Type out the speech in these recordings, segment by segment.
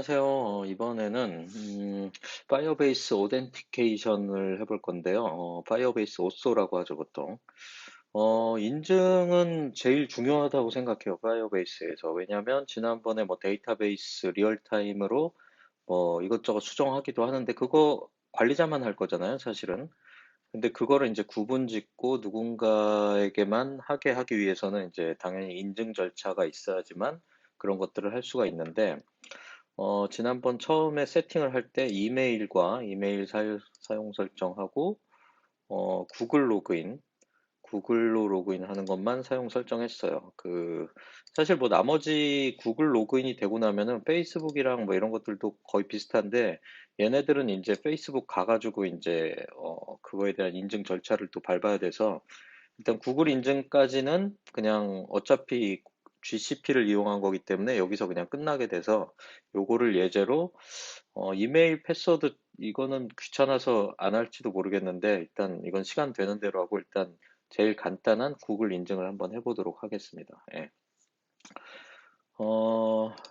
안녕하세요. 이번에는 파이어베이스 오덴티케이션을 해볼 건데요. 파이어베이스 오쏘라고 하죠, 보통. 인증은 제일 중요하다고 생각해요, 파이어베이스에서. 왜냐하면 지난번에 뭐 데이터베이스 리얼타임으로 뭐 이것저것 수정하기도 하는데 그거 관리자만 할 거잖아요, 사실은. 근데 그거를 이제 구분 짓고 누군가에게만 하게 하기 위해서는 이제 당연히 인증 절차가 있어야지만 그런 것들을 할 수가 있는데 지난번 처음에 세팅을 할 때 이메일과 이메일 사용 설정하고, 구글 로그인, 구글로 로그인 하는 것만 사용 설정했어요. 사실 뭐 나머지 구글 로그인이 되고 나면은 페이스북이랑 뭐 이런 것들도 거의 비슷한데, 얘네들은 이제 페이스북 가가지고 이제, 그거에 대한 인증 절차를 또 밟아야 돼서, 일단 구글 인증까지는 그냥 어차피 GCP를 이용한 거기 때문에 여기서 그냥 끝나게 돼서 요거를 예제로 이메일 패스워드 이거는 귀찮아서 안 할지도 모르겠는데 일단 이건 시간 되는 대로 하고 일단 제일 간단한 구글 인증을 한번 해보도록 하겠습니다. 예.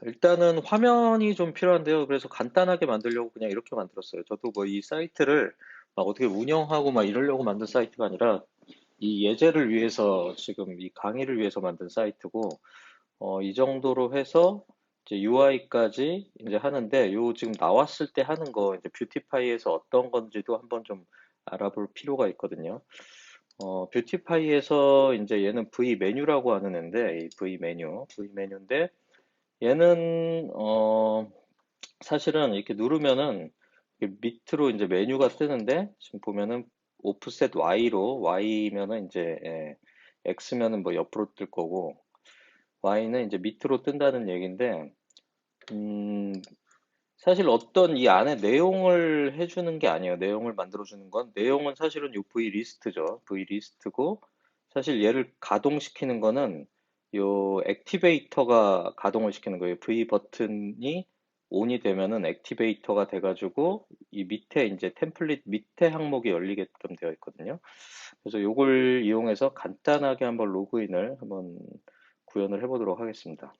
일단은 화면이 좀 필요한데요. 그래서 간단하게 만들려고 그냥 이렇게 만들었어요. 저도 뭐 이 사이트를 막 어떻게 운영하고 막 이러려고 만든 사이트가 아니라 이 예제를 위해서 지금 이 강의를 위해서 만든 사이트고, 이 정도로 해서 이제 UI까지 이제 하는데, 요 지금 나왔을 때 하는 거 이제 뷰티파이에서 어떤 건지도 한번 좀 알아볼 필요가 있거든요. 뷰티파이에서 이제 얘는 V 메뉴라고 하는 앤데, 이 V 메뉴인데, 얘는, 사실은 이렇게 누르면은 이렇게 밑으로 이제 메뉴가 뜨는데, 지금 보면은 오프셋 Y로, Y면은 이제, X면은 뭐 옆으로 뜰 거고, Y는 이제 밑으로 뜬다는 얘기인데, 음, 사실 어떤 이 안에 내용을 해주는 게 아니에요. 내용을 만들어주는 건. 내용은 사실은 요 V 리스트죠. V 리스트고, 사실 얘를 가동시키는 거는 요 액티베이터가 가동을 시키는 거예요. V 버튼이 ON이 되면은 액티베이터가 돼가지고, 이 밑에 이제 템플릿 밑에 항목이 열리게끔 되어 있거든요. 그래서 요걸 이용해서 간단하게 한번 로그인을 한번 구현을 해보도록 하겠습니다.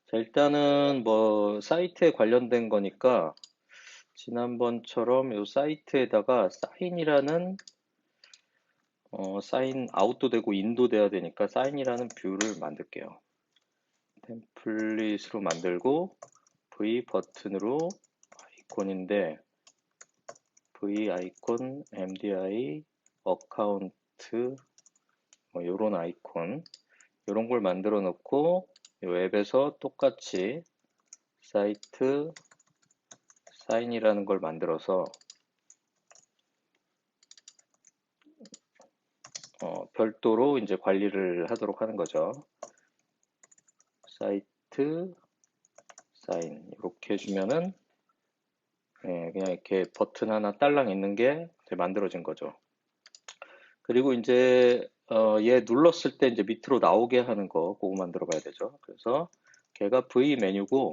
자, 일단은 뭐 사이트에 관련된 거니까 지난번처럼 이 사이트에다가 사인이라는 사인 아웃도 되고 인도 돼야 되니까 사인이라는 뷰를 만들게요. 템플릿으로 만들고 V 버튼으로 아이콘인데 V 아이콘 MDI 어카운트 뭐 요런 아이콘 요런 걸 만들어 놓고 이 앱에서 똑같이 사이트 사인이라는 걸 만들어서 별도로 이제 관리를 하도록 하는 거죠. 사이트 사인 이렇게 해주면은 그냥 이렇게 버튼 하나 딸랑 있는 게 이제 만들어진 거죠. 그리고 이제 얘 눌렀을 때 이제 밑으로 나오게 하는 거 그거 만들어 봐야 되죠. 그래서 걔가 V 메뉴고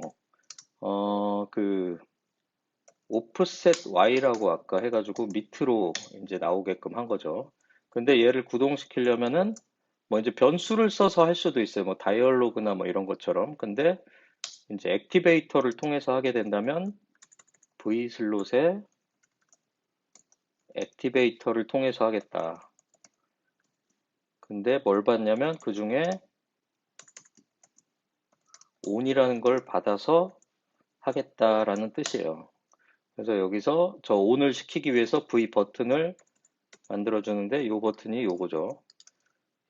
그 오프셋 Y라고 아까 해가지고 밑으로 이제 나오게끔 한 거죠. 근데 얘를 구동시키려면은 뭐 이제 변수를 써서 할 수도 있어요. 뭐 다이얼로그나 뭐 이런 것처럼. 근데 이제 액티베이터를 통해서 하게 된다면 V 슬롯에 액티베이터를 통해서 하겠다. 근데 뭘 받냐면 그 중에 on이라는 걸 받아서 하겠다라는 뜻이에요. 그래서 여기서 저 on을 시키기 위해서 V 버튼을 만들어 주는데 이 버튼이 요거죠.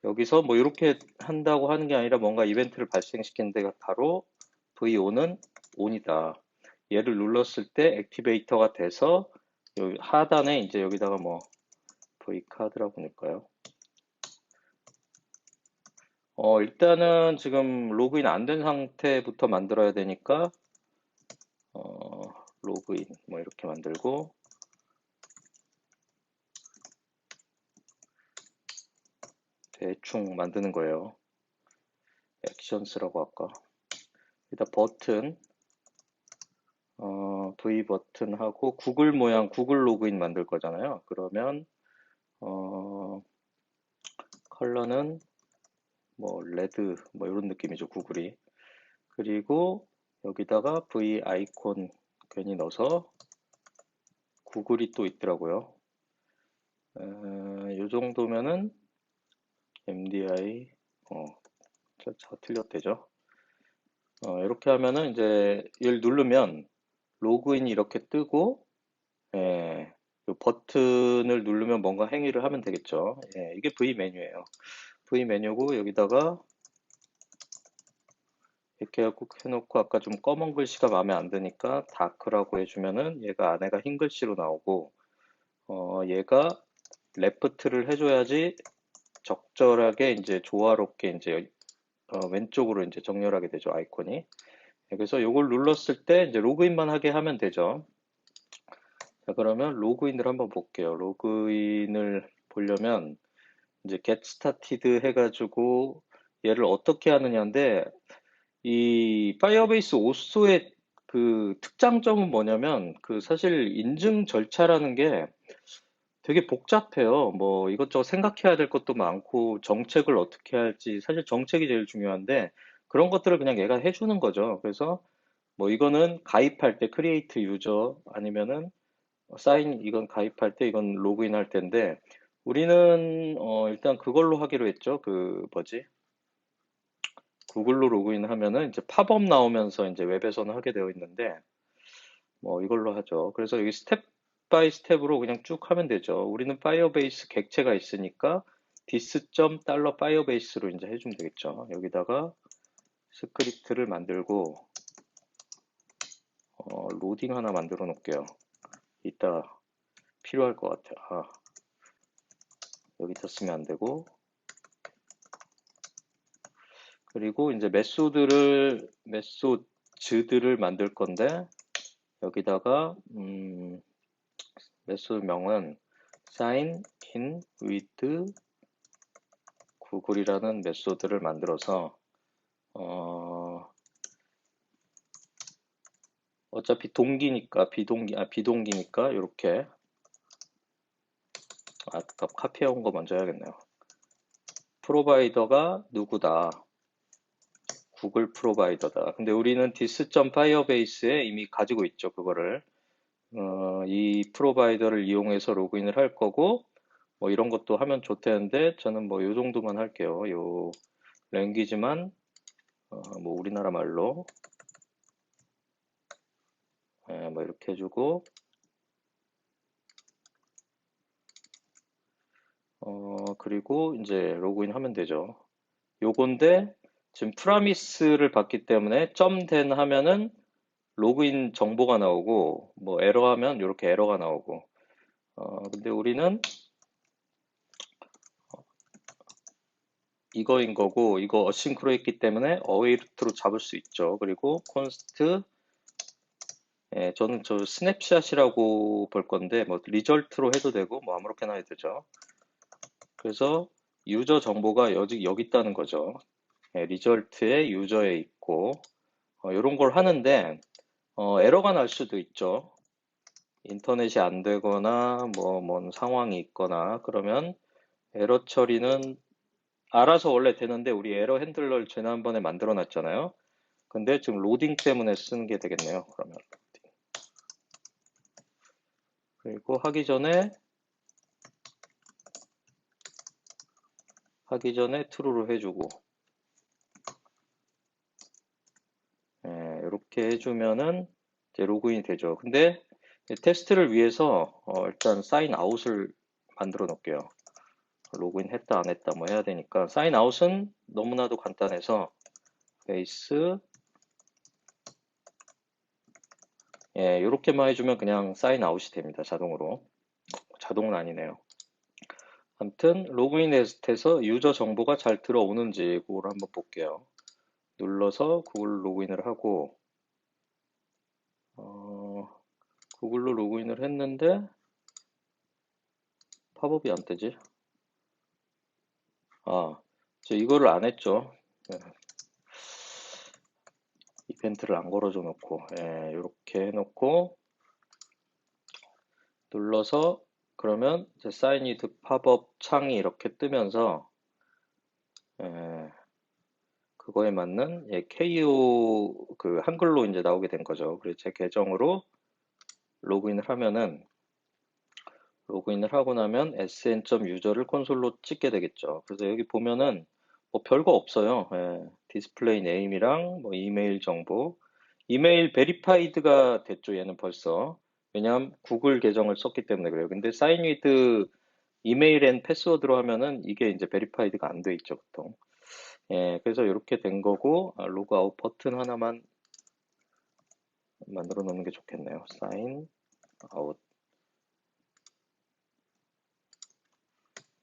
여기서 뭐 이렇게 한다고 하는 게 아니라 뭔가 이벤트를 발생시키는 데가 바로 V5는 on이다. 얘를 눌렀을 때 액티베이터가 돼서 여기 하단에 이제 여기다가 뭐 V카드라고 넣을까요? 일단은 지금 로그인 안 된 상태부터 만들어야 되니까 어, 로그인 뭐 이렇게 만들고 대충 만드는 거예요. 액션스라고 할까? 일단 버튼 V 버튼하고 구글 모양 구글 로그인 만들 거잖아요. 그러면 어, 컬러는 뭐 레드 뭐 이런 느낌이죠. 구글이. 그리고 여기다가 V 아이콘 괜히 넣어서 구글이 또 있더라고요. 이 정도면은 MDI 틀렸대죠. 이렇게 하면은 이제 얘를 누르면 로그인이 이렇게 뜨고 이 버튼을 누르면 뭔가 행위를 하면 되겠죠. 이게 V 메뉴예요. V 메뉴고 여기다가 이렇게 해놓고 아까 좀 검은 글씨가 마음에 안 드니까 다크라고 해주면은 얘가 안에가 흰 글씨로 나오고 얘가 레프트를 해줘야지 적절하게 이제 조화롭게 이제 왼쪽으로 이제 정렬하게 되죠 아이콘이. 그래서 이걸 눌렀을 때 이제 로그인만 하게 하면 되죠. 자 그러면 로그인을 한번 볼게요. 로그인을 보려면 이제 get started 해가지고 얘를 어떻게 하느냐인데 이 파이어베이스 오쏘의 그 특장점은 뭐냐면 그 사실 인증 절차라는 게 되게 복잡해요. 뭐 이것저것 생각해야 될 것도 많고 정책을 어떻게 할지 사실 정책이 제일 중요한데 그런 것들을 그냥 얘가 해주는 거죠. 그래서 뭐 이거는 가입할 때 크리에이트 유저 아니면은 사인 이건 가입할 때 이건 로그인 할 텐데 우리는 일단 그걸로 하기로 했죠. 그 뭐지? 구글로 로그인 하면은 이제 팝업 나오면서 이제 웹에서는 하게 되어 있는데 뭐 이걸로 하죠. 그래서 여기 스텝 바이 스텝으로 그냥 쭉 하면 되죠. 우리는 파이어베이스 객체가 있으니까 dis.$firebase로 이제 해주면 되겠죠. 여기다가 스크립트를 만들고 로딩 하나 만들어 놓을게요. 이따 필요할 것 같아요. 여기다 쓰면 안 되고 그리고 이제 메소드를 만들 건데 여기다가 메소드명은 sign in with 구글이라는 메소드를 만들어서 어차피 동기니까 비동기니까 이렇게 아까 카피해온 거 먼저 해야겠네요. 프로바이더가 누구다. 구글 프로바이더다. 근데 우리는 dis.firebase에 이미 가지고 있죠. 그거를. 이 프로바이더를 이용해서 로그인을 할 거고 뭐 이런 것도 하면 좋다는데 저는 뭐 요 정도만 할게요. 요 랭귀지만 뭐 우리나라 말로 뭐 이렇게 해주고 그리고 이제 로그인 하면 되죠. 요건데 지금 프라미스를 받기 때문에 점된 하면은 로그인 정보가 나오고 뭐 에러 하면 이렇게 에러가 나오고 근데 우리는 이거인 거고 이거 어싱크로 했기 때문에 어웨이트로 잡을 수 있죠. 그리고 콘스트 저는 저 스냅샷이라고 볼 건데 뭐 리절트로 해도 되고 뭐 아무렇게나 해도 되죠. 그래서 유저 정보가 여기 있다는 거죠. 리절트에 유저에 있고 이런 걸 하는데 에러가 날 수도 있죠. 인터넷이 안 되거나 뭔 상황이 있거나 그러면 에러 처리는 알아서 원래 되는데 우리 에러 핸들러를 지난번에 만들어 놨잖아요. 근데 지금 로딩 때문에 쓰는 게 되겠네요. 그러면 그리고 하기 전에 true로 해주고 이렇게 해주면은 이제 로그인이 되죠. 근데 테스트를 위해서 일단 사인 아웃을 만들어 놓을게요. 로그인 했다 안 했다 뭐 해야 되니까 사인 아웃은 너무나도 간단해서 베이스 이렇게만 해주면 그냥 사인 아웃이 됩니다. 자동으로. 자동은 아니네요. 아무튼 로그인 해서 유저 정보가 잘 들어오는지 그걸 한번 볼게요. 눌러서 구글 로그인을 하고 구글로 로그인을 했는데 팝업이 안 뜨지? 저 이거를 안 했죠. 이벤트를 안 걸어줘 놓고 이렇게 해놓고 눌러서 그러면 이제 사인 위드 팝업 창이 이렇게 뜨면서 그거에 맞는 KO 그 한글로 이제 나오게 된 거죠. 그래서 제 계정으로 로그인을 하면은 로그인을 하고 나면 sn.user를 콘솔로 찍게 되겠죠. 그래서 여기 보면은 뭐 별거 없어요. 디스플레이 네임이랑 뭐 이메일 정보. 이메일 베리파이드가 됐죠. 얘는 벌써. 왜냐하면 구글 계정을 썼기 때문에 그래요. 근데 사인 위드 이메일 앤 패스워드로 하면은 이게 이제 베리파이드가 안 돼 있죠, 보통. 그래서 이렇게 된 거고, 로그아웃 버튼 하나만 만들어 놓는 게 좋겠네요. 사인 아웃.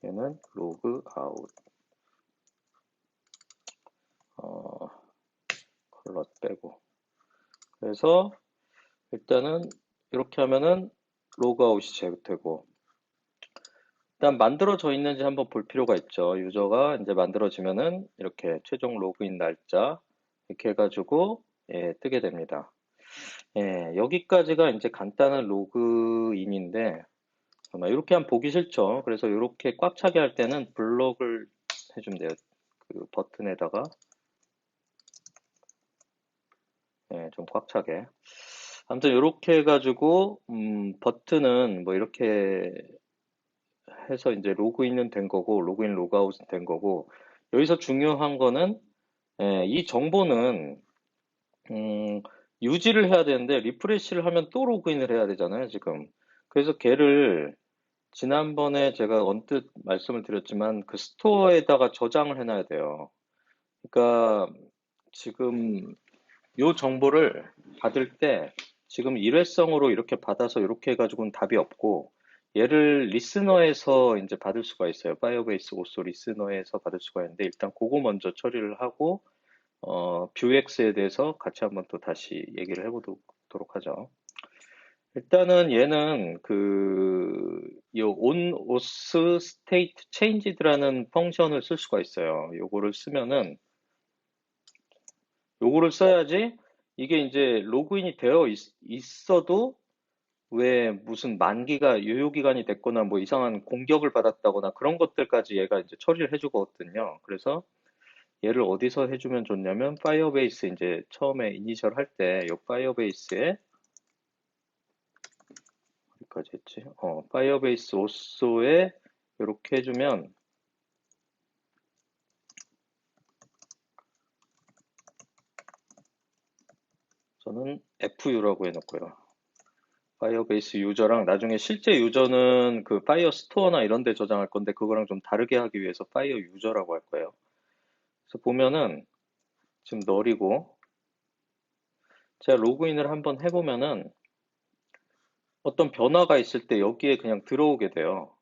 얘는 로그 아웃. 어, 컬러 빼고. 그래서 일단은 이렇게 하면은 로그아웃이 되고, 일단 만들어져 있는지 한번 볼 필요가 있죠. 유저가 이제 만들어지면은 이렇게 최종 로그인 날짜 이렇게 해가지고 뜨게 됩니다. 여기까지가 이제 간단한 로그인인데 아마 이렇게 하면 보기 싫죠. 그래서 이렇게 꽉 차게 할 때는 블록을 해주면 돼요. 그 버튼에다가 좀 꽉 차게. 아무튼 이렇게 해가지고 버튼은 뭐 이렇게 해서 이제 로그인은 된 거고 로그인 로그아웃은 된 거고 여기서 중요한 거는 이 정보는 음, 유지를 해야 되는데 리프레시를 하면 또 로그인을 해야 되잖아요, 지금. 그래서 걔를 지난번에 제가 언뜻 말씀을 드렸지만 그 스토어에다가 저장을 해놔야 돼요. 그러니까 지금 요 정보를 받을 때 지금 일회성으로 이렇게 받아서 이렇게 해가지고는 답이 없고 얘를 리스너에서 이제 받을 수가 있어요. 파이어베이스 오소 리스너에서 받을 수가 있는데 일단 그거 먼저 처리를 하고 뷰엑스에 대해서 같이 한번 또 다시 얘기를 해보도록 하죠. 일단은 얘는 요 on auth state changed라는 펑션을 쓸 수가 있어요. 요거를 쓰면은 요거를 써야지 이게 이제 로그인이 되어 있어도 왜 무슨 만기가 유효기간이 됐거나 뭐 이상한 공격을 받았다거나 그런 것들까지 얘가 이제 처리를 해주거든요. 그래서 얘를 어디서 해주면 좋냐면 파이어베이스 이제 처음에 이니셜 할 때 요 파이어베이스에 어디까지 했지? 파이어베이스 오소에 이렇게 해주면 저는 FU라고 해놓고요. 파이어베이스 유저랑 나중에 실제 유저는 그 파이어 스토어나 이런 데 저장할 건데 그거랑 좀 다르게 하기 위해서 파이어 유저라고 할 거예요. 그래서 보면은 지금 널이고 제가 로그인을 한번 해보면은 어떤 변화가 있을 때 여기에 그냥 들어오게 돼요.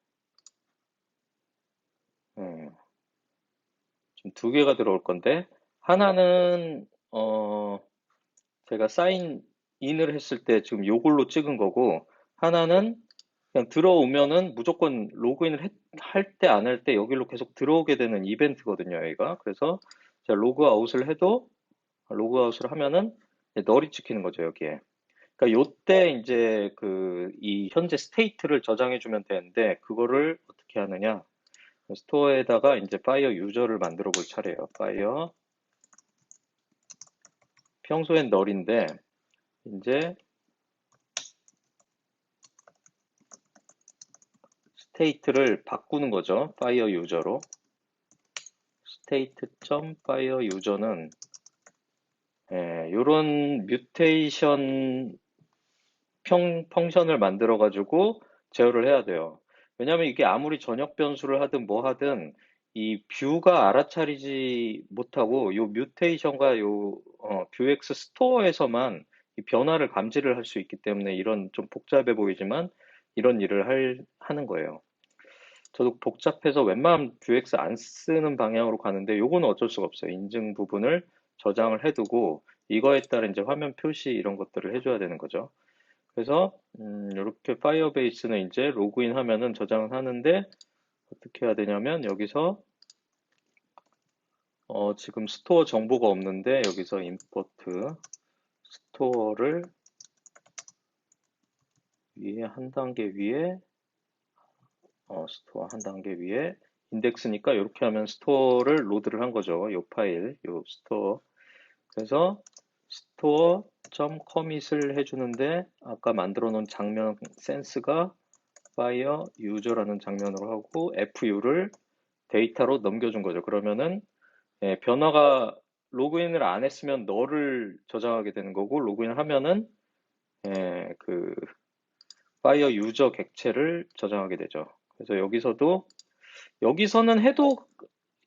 음, 지금 두 개가 들어올 건데 하나는 제가 사인 인을 했을 때 지금 요걸로 찍은 거고 하나는 그냥 들어오면은 무조건 로그인을 할 때 안 할 때 여기로 계속 들어오게 되는 이벤트거든요, 여기가. 그래서 제가 로그아웃을 해도 로그아웃을 하면은 널이 찍히는 거죠, 여기에. 그러니까 요때 이제 이 현재 스테이트를 저장해 주면 되는데 그거를 어떻게 하느냐? 스토어에다가 이제 파이어 유저를 만들어 볼 차례예요. 파이어 평소엔 널인데 이제 스테이트를 바꾸는 거죠. 파이어 유저로. state.fire 유저는 이런 뮤테이션 펑션을 만들어 가지고 제어를 해야 돼요. 왜냐하면 이게 아무리 전역 변수를 하든 뭐 하든 이 뷰가 알아차리지 못하고 요 뮤테이션과 요 뷰엑스 스토어에서만 이 변화를 감지를 할 수 있기 때문에 이런 좀 복잡해 보이지만 이런 일을 하는 거예요. 저도 복잡해서 웬만하면 뷰엑스 안 쓰는 방향으로 가는데 요거는 어쩔 수가 없어요. 인증 부분을 저장을 해두고 이거에 따른 이제 화면 표시 이런 것들을 해줘야 되는 거죠. 그래서 이렇게 파이어베이스는 이제 로그인 하면은 저장을 하는데 어떻게 해야 되냐면 여기서 지금 스토어 정보가 없는데 여기서 임포트 스토어를 위에 한 단계 위에 스토어 한 단계 위에 인덱스니까 이렇게 하면 스토어를 로드를 한 거죠. 요 파일, 요 스토어. 그래서 store.commit을 해주는데 아까 만들어 놓은 장면 센스가 fire user라는 장면으로 하고 fu를 데이터로 넘겨준 거죠. 그러면은 변화가 로그인을 안 했으면 너를 저장하게 되는 거고 로그인을 하면은 그 fire user 객체를 저장하게 되죠. 그래서 여기서는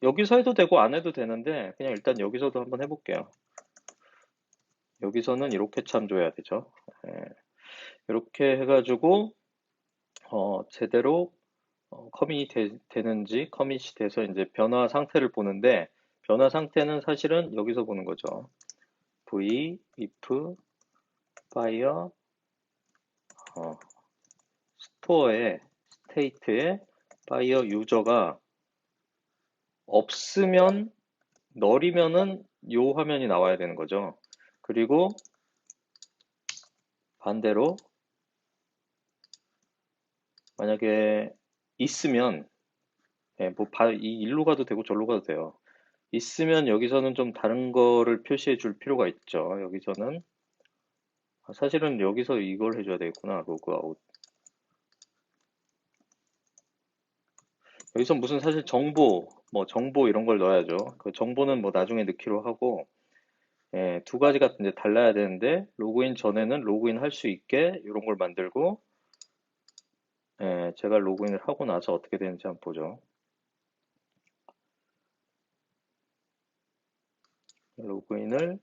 여기서 해도 되고 안 해도 되는데 그냥 일단 여기서도 한번 해볼게요. 여기서는 이렇게 참조해야 되죠. 이렇게 해가지고 제대로 커밋이 되는지 커밋이 돼서 이제 변화 상태를 보는데 변화 상태는 사실은 여기서 보는 거죠. v if fire 스토어의 스테이트에 fire 유저가 없으면 널이면은 요 화면이 나와야 되는 거죠. 그리고 반대로 만약에 있으면 이 일로 가도 되고 절로 가도 돼요. 있으면 여기서는 좀 다른 거를 표시해 줄 필요가 있죠. 여기서는 사실은 여기서 이걸 해줘야 되겠구나. 로그아웃. 여기서 무슨 사실 정보 이런 걸 넣어야죠. 그 정보는 뭐 나중에 넣기로 하고 두 가지가 이제 달라야 되는데 로그인 전에는 로그인 할 수 있게 이런 걸 만들고 제가 로그인을 하고 나서 어떻게 되는지 한번 보죠. 로그인을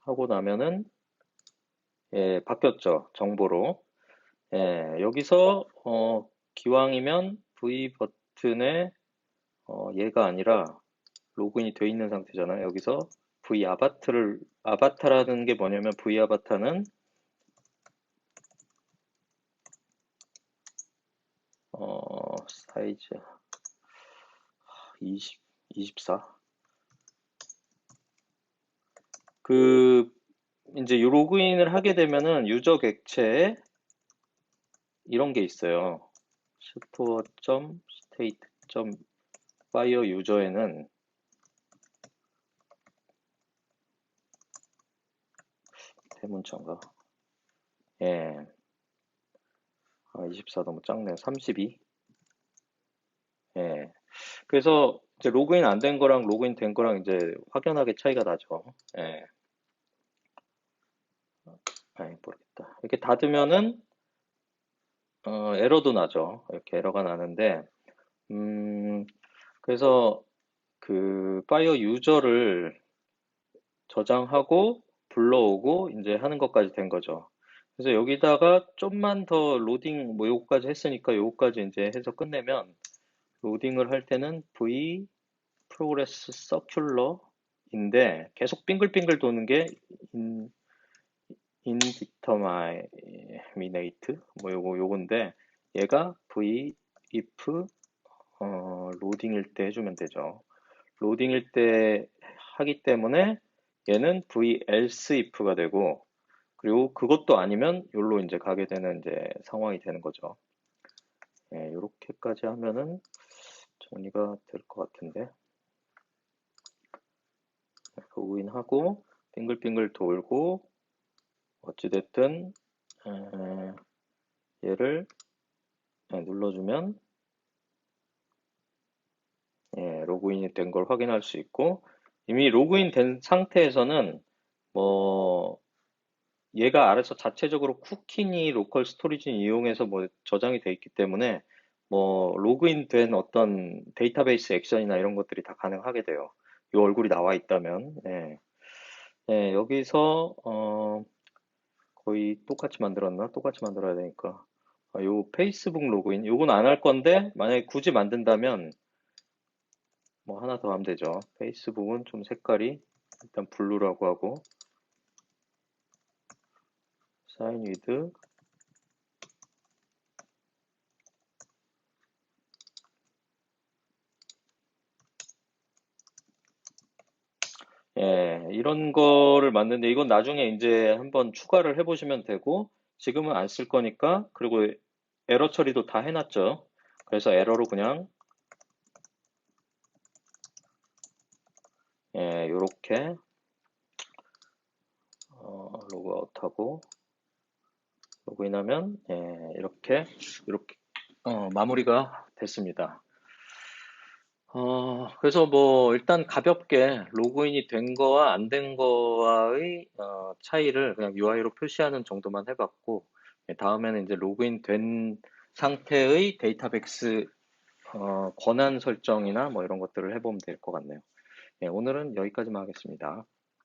하고 나면은 바뀌었죠. 정보로. 여기서 기왕이면 V 버튼에 얘가 아니라 로그인이 돼 있는 상태잖아요. 여기서 V 아바타라는 게 뭐냐면 V 아바타는 사이즈 24. 그 이제 요 로그인을 하게 되면은 유저 객체에 이런 게 있어요. store.state.fire 유저에는 대문자인가? 24 너무 작네. 32. 그래서 이제 로그인 안 된 거랑 로그인 된 거랑 이제 확연하게 차이가 나죠. 모르겠다. 이렇게 닫으면은 에러도 나죠. 이렇게 에러가 나는데 그래서 그 파이어 유저를 저장하고 불러오고 이제 하는 것까지 된 거죠. 그래서 여기다가 좀만 더 로딩 뭐 요거까지 했으니까 요거까지 이제 해서 끝내면 로딩을 할 때는 v 프로그레스 서큘러인데 계속 빙글빙글 도는 게 indeterminate 뭐 요건데 얘가 v if 로딩일 때 해주면 되죠. 로딩일 때 하기 때문에 얘는 v else if가 되고 그리고 그것도 아니면 여기로 이제 가게 되는 이제 상황이 되는 거죠. 이렇게까지 하면은 정리가 될 것 같은데 로그인하고 빙글빙글 돌고 어찌됐든 얘를 눌러주면 로그인이 된 걸 확인할 수 있고 이미 로그인 된 상태에서는 뭐 얘가 알아서 자체적으로 쿠키니 로컬 스토리지 이용해서 뭐 저장이 돼 있기 때문에 뭐 로그인 된 어떤 데이터베이스 액션이나 이런 것들이 다 가능하게 돼요. 이 얼굴이 나와 있다면 여기서 거의 똑같이 만들었나? 똑같이 만들어야 되니까 요 페이스북 로그인 요건 안 할 건데 만약에 굳이 만든다면 뭐 하나 더 하면 되죠. 페이스북은 좀 색깔이 일단 블루라고 하고 사인 위드 이런 거를 만드는데 이건 나중에 이제 한번 추가를 해보시면 되고 지금은 안 쓸 거니까 그리고 에러 처리도 다 해놨죠. 그래서 에러로 그냥 요렇게 로그아웃하고 로그인하면 이렇게 마무리가 됐습니다. 그래서 뭐 일단 가볍게 로그인이 된 거와 안 된 거와의 차이를 그냥 UI로 표시하는 정도만 해봤고, 다음에는 이제 로그인 된 상태의 데이터베이스 권한 설정이나 뭐 이런 것들을 해보면 될 것 같네요. 오늘은 여기까지만 하겠습니다.